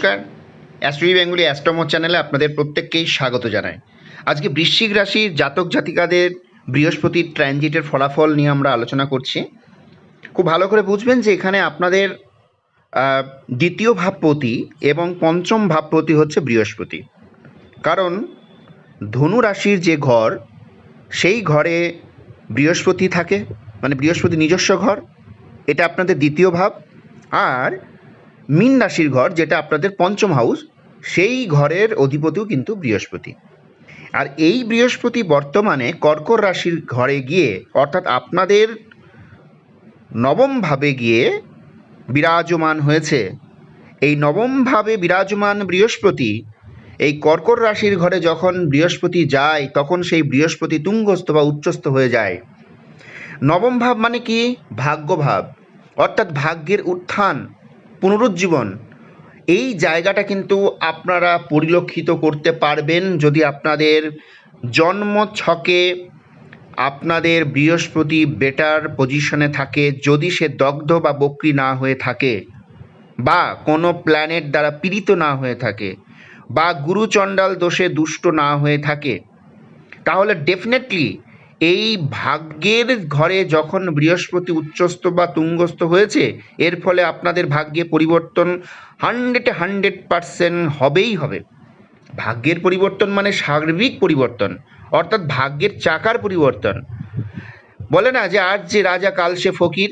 নমস্কার, অ্যাস্ট্রোই বেঙ্গলি অ্যাস্ট্রোমো চ্যানেলে আপনাদের প্রত্যেককেই স্বাগত জানাই। আজকে বৃশ্চিক রাশির জাতক জাতিকাদের বৃহস্পতির ট্রানজিটের ফলাফল নিয়ে আমরা আলোচনা করছি। খুব ভালো করে বুঝবেন যে এখানে আপনাদের দ্বিতীয় ভাবপতি এবং পঞ্চম ভাবপতি হচ্ছে বৃহস্পতি। কারণ ধনু রাশির যে ঘর, সেই ঘরে বৃহস্পতি থাকে, মানে বৃহস্পতি নিজস্ব ঘর, এটা আপনাদের দ্বিতীয় ভাব। আর মীন রাশির ঘর, যেটা আপনাদের পঞ্চম হাউস, সেই ঘরের অধিপতিও কিন্তু বৃহস্পতি। আর এই বৃহস্পতি বর্তমানে কর্কট রাশির ঘরে গিয়ে, অর্থাৎ আপনাদের নবম ভাবে গিয়ে বিরাজমান হয়েছে। এই নবম ভাবে বিরাজমান বৃহস্পতি এই কর্কট রাশির ঘরে যখন বৃহস্পতি যায়, তখন সেই বৃহস্পতি তুঙ্গস্থ বা উচ্চস্থ হয়ে যায়। নবম ভাব মানে কি? ভাগ্যভাব, অর্থাৎ ভাগ্যের উত্থান, পুনরুজ্জীবন। এই জায়গাটা কিন্তু আপনারা পরিলক্ষিত করতে পারবেন যদি আপনাদের জন্ম ছকে আপনাদের বৃহস্পতি বেটার পজিশনে থাকে, যদি সে দগ্ধ বা বক্রী না হয়ে থাকে, বা কোনো প্ল্যানেট দ্বারা পীড়িত না হয়ে থাকে, বা গুরু চণ্ডাল দোষে দুষ্ট না হয়ে থাকে, তাহলে ডেফিনেটলি এই ভাগ্যের ঘরে যখন বৃহস্পতি উচ্চস্থ বা তুঙ্গস্থ হয়েছে, এর ফলে আপনাদের ভাগ্যে পরিবর্তন 100% হবেই হবে। ভাগ্যের পরিবর্তন মানে সার্বিক পরিবর্তন, অর্থাৎ ভাগ্যের চাকার পরিবর্তন। বলে না যে আজ যে রাজা কাল সে ফকির,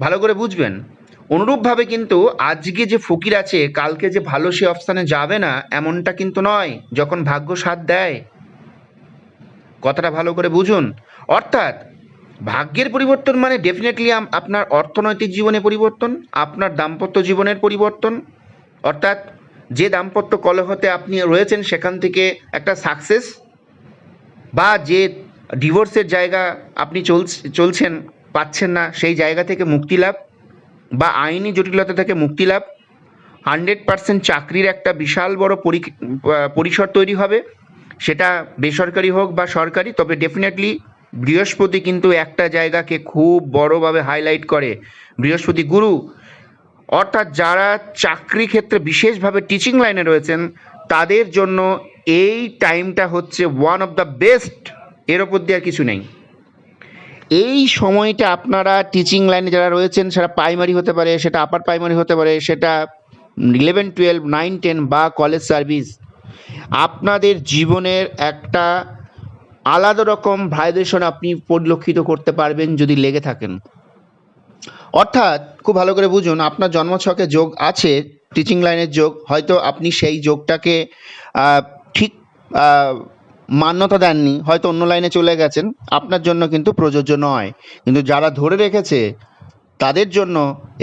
ভালো করে বুঝবেন। অনুরূপভাবে কিন্তু আজকে যে ফকির আছে, কালকে যে ভালো সে অবস্থানে যাবে না, এমনটা কিন্তু নয়, যখন ভাগ্য সাথ দেয়। কথাটা ভালো করে বুঝুন। অর্থাৎ ভাগ্যের পরিবর্তন মানে ডেফিনেটলি আপনার অর্থনৈতিক জীবনে পরিবর্তন, আপনার দাম্পত্য জীবনের পরিবর্তন, অর্থাৎ যে দাম্পত্য কলহতে আপনি রয়েছেন সেখান থেকে একটা সাকসেস, বা যে ডিভোর্সের জায়গা আপনি চলছেন, পাচ্ছেন না, সেই জায়গা থেকে মুক্তি লাভ, বা আইনি জটিলতা থেকে মুক্তি লাভ। 100% চাকরির একটা বিশাল বড় পরিসর তৈরি হবে, সেটা বেসরকারি হোক বা সরকারি। তবে ডেফিনেটলি বৃহস্পতি কিন্তু একটা জায়গাকে খুব বড়ভাবে হাইলাইট করে, বৃহস্পতি গুরু। অর্থাৎ যারা চাকরি ক্ষেত্রে বিশেষভাবে টিচিং লাইনে রয়েছেন, তাদের জন্য এই টাইমটা হচ্ছে ওয়ান অফ দ্য বেস্ট, এর ওপর দিয়ে আর কিছু নেই। এই সময়টা আপনারা টিচিং লাইনে যারা রয়েছেন, সেটা প্রাইমারি হতে পারে, সেটা আপার প্রাইমারি হতে পারে, সেটা 11, 12, 9, 10 বা কলেজ সার্ভিস, আপনাদের জীবনের একটা আলাদা রকম ভাইব্রেশন আপনি পরিলক্ষিত করতে পারবেন যদি লেগে থাকেন। অর্থাৎ খুব ভালো করে বুঝুন, আপনার জন্মছকে যোগ আছে, টিচিং লাইনের যোগ, হয়তো আপনি সেই যোগটাকে ঠিক মান্যতা দেননি, হয়তো অন্য লাইনে চলে গেছেন, আপনার জন্য কিন্তু প্রযোজ্য নয়। কিন্তু যারা ধরে রেখেছে, তাদের জন্য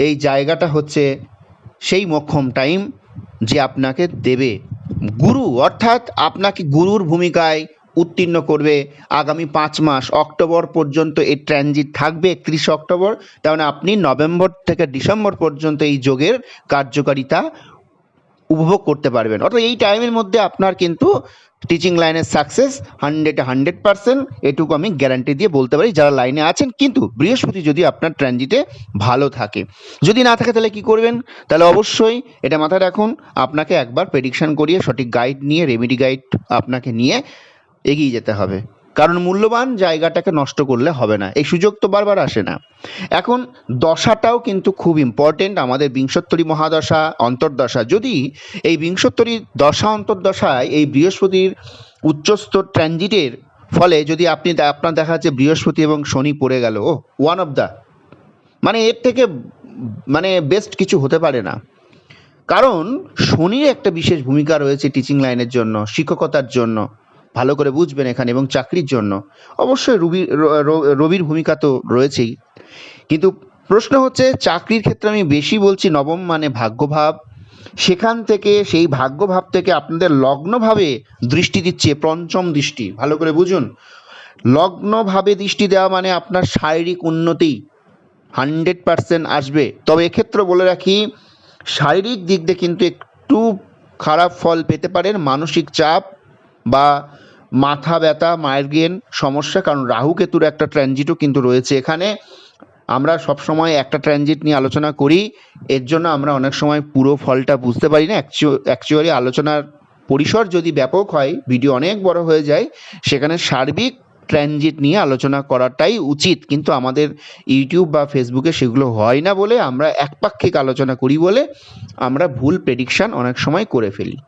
এই জায়গাটা হচ্ছে সেই মোক্ষম টাইম যে আপনাকে দেবে গুরু, অর্থাৎ আপনাকে গুরুর ভূমিকায় উত্তীর্ণ করবে। আগামী 5 মাস, অক্টোবর পর্যন্ত এই ট্রানজিট থাকবে, 31 অক্টোবর। তাহলে আপনি নভেম্বর থেকে ডিসেম্বর পর্যন্ত এই যোগের কার্যকারিতা উপভোগ করতে পারবেন। অর্থাৎ এই টাইমের মধ্যে আপনার কিন্তু টিচিং লাইনের সাকসেস 100%, এটুকু আমি গ্যারান্টি দিয়ে বলতে পারি যারা লাইনে আছেন। কিন্তু বৃহস্পতি যদি আপনার ট্রানজিটে ভালো থাকে, যদি না থাকে তাহলে কি করবেন? তাহলে অবশ্যই এটা মাথায় রাখুন, আপনাকে একবার প্রেডিকশন করিয়ে সঠিক গাইড নিয়ে, রেমেডি গাইড আপনাকে নিয়ে এগিয়ে যেতে হবে। কারণ মূল্যবান জায়গাটাকে নষ্ট করলে হবে না, এই সুযোগ তো বারবার আসে না। এখন দশাটাও কিন্তু খুব ইম্পর্টেন্ট, আমাদের বিংশোত্তরী মহাদশা, অন্তর্দশা। যদি এই বিংশোত্তরী দশা অন্তর্দশায় এই বৃহস্পতির উচ্চস্থ ট্রানজিটের ফলে যদি আপনার দেখা যাচ্ছে বৃহস্পতি এবং শনি পড়ে গেল, ওয়ান অফ দ্য, মানে এর থেকে মানে বেস্ট কিছু হতে পারে না। কারণ শনির একটা বিশেষ ভূমিকা রয়েছে টিচিং লাইনের জন্য, শিক্ষকতার জন্য, ভালো করে বুঝবেন এখানে, এবং চাকরির জন্য অবশ্যই রবির ভূমিকা তো রয়েছেই। কিন্তু প্রশ্ন হচ্ছে চাকরির ক্ষেত্রে আমি বেশি বলছি, নবম মানে ভাগ্যভাব, সেখান থেকে, সেই ভাগ্যভাব থেকে আপনাদের লগ্নভাবে দৃষ্টি দিচ্ছে পঞ্চম দৃষ্টি। ভালো করে বুঝুন, লগ্নভাবে দৃষ্টি দেওয়া মানে আপনার শারীরিক উন্নতি 100% আসবে। তবে এক্ষেত্রে বলে রাখি, শারীরিক দিক দিয়ে কিন্তু একটু খারাপ ফল পেতে পারেন, মানসিক চাপ বা মাথা ব্যথা, মাইগ্রেন সমস্যা, কারণ রাহু কেতুর একটা ট্রানজিটও কিন্তু রয়েছে এখানে। আমরা সবসময় একটা ট্রানজিট নিয়ে আলোচনা করি, এর জন্য আমরা অনেক সময় পুরো ফলটা বুঝতে পারি না। অ্যাকচুয়ালি আলোচনার পরিসর যদি ব্যাপক হয়, ভিডিও অনেক বড় হয়ে যায়, সেখানে সার্বিক ট্রানজিট নিয়ে আলোচনা করাটাই উচিত, কিন্তু আমাদের ইউটিউব বা ফেসবুকে সেগুলো হয় না বলে, আমরা একপাক্ষিক আলোচনা করি বলে আমরা ভুল প্রেডিকশন অনেক সময় করে ফেলি।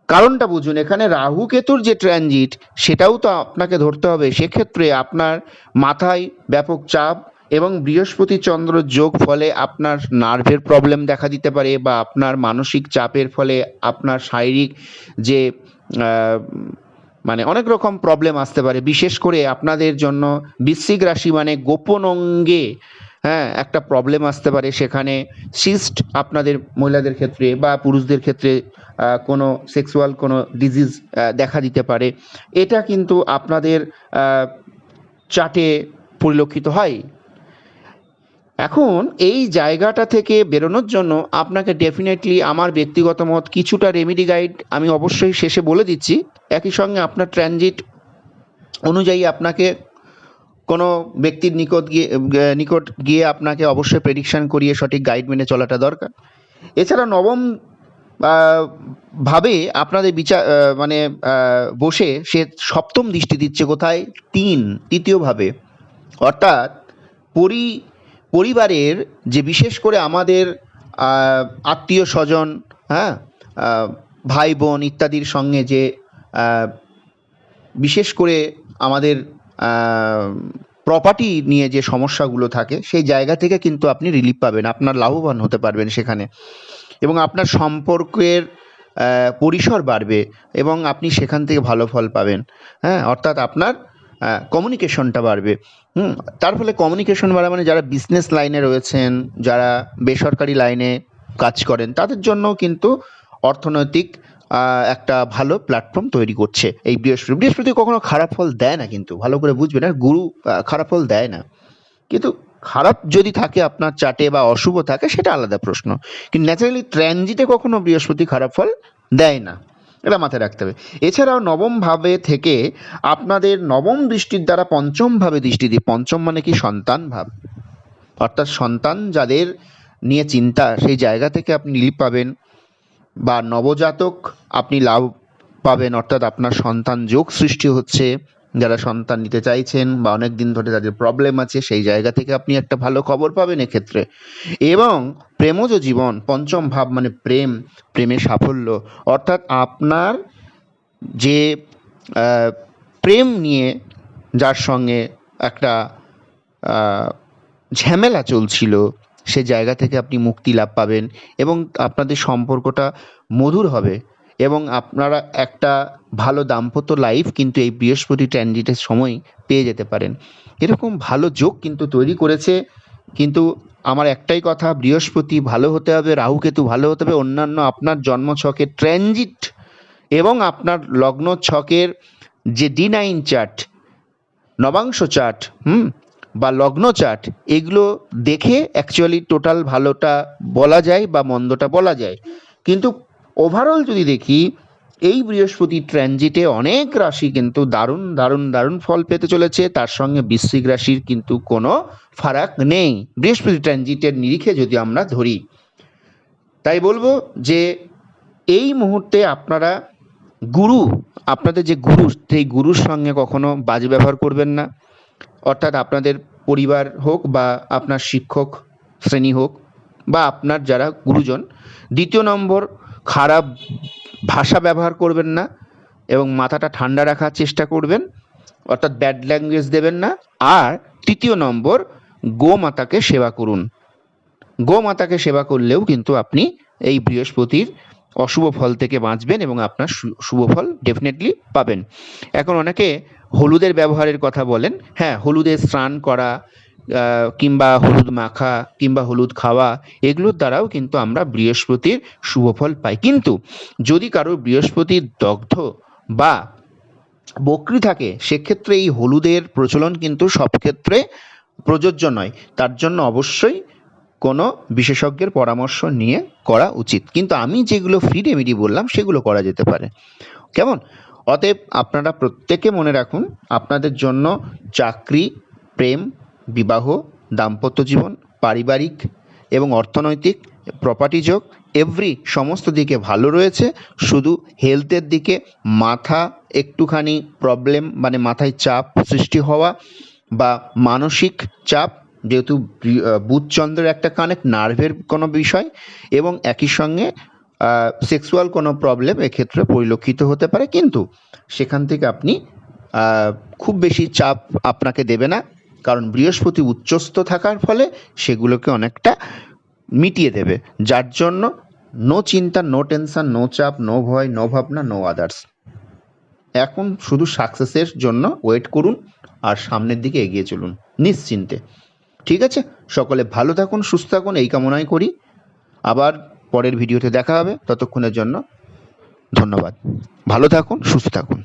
কারণটা বুঝুন, এখানে রাহু কেতুর যে ট্রানজিট সেটাও তো আপনাকে ধরতে হবে। সেক্ষেত্রে আপনার মাথায় ব্যাপক চাপ এবং বৃহস্পতি চন্দ্র যোগ ফলে আপনার নার্ভের প্রবলেম দেখা দিতে পারে, বা আপনার মানসিক চাপের ফলে আপনার শারীরিক যে মানে অনেক রকম প্রবলেম আসতে পারে। বিশেষ করে আপনাদের জন্য বৃশ্চিক রাশি মানে গোপন অঙ্গে একটা প্রবলেম আসতে পারে। সেখানে সিস্ট আপনাদের মহিলাদের ক্ষেত্রে বা পুরুষদের ক্ষেত্রে কোনো সেক্সুয়াল কোনো ডিজিজ দেখা দিতে পারে। এটা কিন্তু আপনাদের চার্টে পরিলক্ষিত হয়। এখন এই জায়গাটা থেকে বেরোনোর জন্য আপনাকে ডেফিনেটলি আমার ব্যক্তিগত মত কিছুটা রেমেডি গাইড আমি অবশ্যই শেষে বলে দিচ্ছি। একই সঙ্গে আপনার ট্রানজিট অনুযায়ী আপনাকে কোনো ব্যক্তির নিকট গিয়ে আপনাকে অবশ্যই প্রেডিকশন করিয়ে সঠিক গাইড মেনে চলাটা দরকার। এছাড়া নবম ভাবে আপনাদের বিচার বসে সে সপ্তম দৃষ্টি দিচ্ছে কোথায়? তৃতীয় ভাবে, অর্থাৎ পরিবারের যে বিশেষ করে আমাদের আত্মীয় স্বজন, ভাই বোন ইত্যাদির সঙ্গে যে বিশেষ করে আমাদের প্রপার্টি নিয়ে যে সমস্যাগুলো থাকে, সেই জায়গা থেকে কিন্তু আপনি রিলিফ পাবেন, আপনার লাভবান হতে পারবেন সেখানে, এবং আপনার সম্পর্কের পরিসর বাড়বে এবং আপনি সেখান থেকে ভালো ফল পাবেন। অর্থাৎ আপনার কমিউনিকেশনটা বাড়বে। তার ফলে কমিউনিকেশন বাড়া মানে যারা বিজনেস লাইনে রয়েছেন, যারা বেসরকারি লাইনে কাজ করেন, তাদের জন্য কিন্তু অর্থনৈতিক একটা ভালো প্ল্যাটফর্ম তৈরি করছে এই বৃহস্পতি কখনো খারাপ ফল দেয় না, কিন্তু ভালো করে বুঝবেন, আর গুরু খারাপ ফল দেয় না। কিন্তু খারাপ যদি থাকে আপনার চার্টে বা অশুভ থাকে সেটা আলাদা প্রশ্ন, কিন্তু ন্যাচারালি ট্রানজিটে কখনো বৃহস্পতি খারাপ ফল দেয় না, এটা মাথায় রাখতে হবে। এছাড়াও নবম ভাবে থেকে আপনাদের নবম দৃষ্টির দ্বারা পঞ্চম ভাবে দৃষ্টি দিয়ে, পঞ্চম মানে কি? সন্তান ভাব, অর্থাৎ সন্তান যাদের নিয়ে চিন্তা, সেই জায়গা থেকে আপনি রিলিফ পাবেন, বা নবজাতক আপনি লাভ পাবেন, অর্থাৎ আপনার সন্তান যোগ সৃষ্টি হচ্ছে। যারা সন্তান নিতে চাইছেন বা অনেক দিন ধরে তাদের প্রবলেম আছে, সেই জায়গা থেকে আপনি একটা ভালো খবর পাবেন এক্ষেত্রে। এবং প্রেমজ জীবন, পঞ্চম ভাব মানে প্রেমে সাফল্য, অর্থাৎ আপনার যে প্রেম নিয়ে যার সঙ্গে একটা ঝামেলা চলছিল, সে জায়গা থেকে আপনি মুক্তি লাভ পাবেন এবং আপনাদের সম্পর্কটা মধুর হবে এবং আপনারা একটা ভালো দাম্পত্য লাইফ কিন্তু এই বৃহস্পতি ট্রানজিটের সময় পেয়ে যেতে পারেন। এরকম ভালো যোগ কিন্তু তৈরি করেছে। কিন্তু আমার একটাই কথা, বৃহস্পতি ভালো হতে হবে, রাহু কেতু ভালো হতে হবে, অন্যান্য আপনার জন্ম ছকের ট্রানজিট এবং আপনার লগ্ন ছকের যে D9 চার্ট, নবাংশ চার্ট বা লগ্ন চার্ট, এগুলো দেখে অ্যাকচুয়ালি টোটাল ভালোটা বলা যায় বা মন্দটা বলা যায়। কিন্তু ওভারঅল যদি দেখি, এই বৃহস্পতি ট্রানজিটে অনেক রাশি কিন্তু দারুণ দারুণ দারুণ ফল পেতে চলেছে, তার সঙ্গে বৃশ্চিক রাশির কিন্তু কোনো ফারাক নেই বৃহস্পতি ট্রানজিটের নিরিখে যদি আমরা ধরি। তাই বলবো যে এই মুহূর্তে আপনারা আপনাদের যে গুরু, সেই গুরুর সঙ্গে কখনো বাজে ব্যবহার করবেন না। অর্থাৎ আপনাদের পরিবার হোক বা আপনার শিক্ষক শ্রেণী হোক বা আপনার যারা গুরুজন। দ্বিতীয় নম্বর, খারাপ ভাষা ব্যবহার করবেন না এবং মাথাটা ঠান্ডা রাখার চেষ্টা করবেন, অর্থাৎ ব্যাড ল্যাঙ্গুয়েজ দেবেন না। আর তৃতীয় নম্বর, গোমাতাকে সেবা করুন। গোমাতাকে সেবা করলেও কিন্তু আপনি এই বৃহস্পতির অশুভ ফল থেকে বাঁচবেন এবং আপনার শুভ ফল ডেফিনেটলি পাবেন। এখন অনেকে হলুদের ব্যবহারের কথা বলেন। হলুদে স্নান করা কিংবা হলুদ মাখা কিংবা হলুদ খাওয়া, এগুলোর দ্বারাও কিন্তু আমরা বৃহস্পতির শুভ ফল পাই। কিন্তু যদি কারোর বৃহস্পতির দগ্ধ বা বক্রী থাকে, সেক্ষেত্রে এই হলুদের প্রচলন কিন্তু সব ক্ষেত্রে প্রযোজ্য নয়। তার জন্য অবশ্যই কোনো বিশেষজ্ঞের পরামর্শ নিয়ে করা উচিত। কিন্তু আমি যেগুলো ফ্রি রেমেডি বললাম সেগুলো করা যেতে পারে, কেমন? অতএব আপনারা প্রত্যেকে মনে রাখুন, আপনাদের জন্য চাকরি, প্রেম, বিবাহ, দাম্পত্য জীবন, পারিবারিক এবং অর্থনৈতিক, প্রপার্টি যোগ, সমস্ত দিকে ভালো রয়েছে। শুধু হেলথের দিকে মাথা একটুখানি প্রবলেম, মানে মাথায় চাপ সৃষ্টি হওয়া বা মানসিক চাপ, যেহেতু বুধ চন্দ্রের একটা কানেক্ট, নার্ভের কোনো বিষয় এবং একই সঙ্গে সেক্সুয়াল কোনো প্রবলেম এক্ষেত্রে পরিলক্ষিত হতে পারে, কিন্তু সেখান থেকে আপনি খুব বেশি চাপ আপনাকে দেবে না, কারণ বৃহস্পতি উচ্চস্থ থাকার ফলে সেগুলোকে অনেকটা মিটিয়ে দেবে, যার জন্য নো চিন্তা, নো টেনশন, নো চাপ, নো ভয়, নো ভাবনা, নো আদার্স। এখন শুধু সাকসেসের জন্য ওয়েট করুন আর সামনের দিকে এগিয়ে চলুন নিশ্চিন্তে। ঠিক আছে, সকলে ভালো থাকুন, সুস্থ থাকুন, এই কামনাই করি। আবার পরের ভিডিওতে দেখা হবে, ততক্ষণের জন্য ধন্যবাদ। ভালো থাকুন, সুস্থ থাকুন।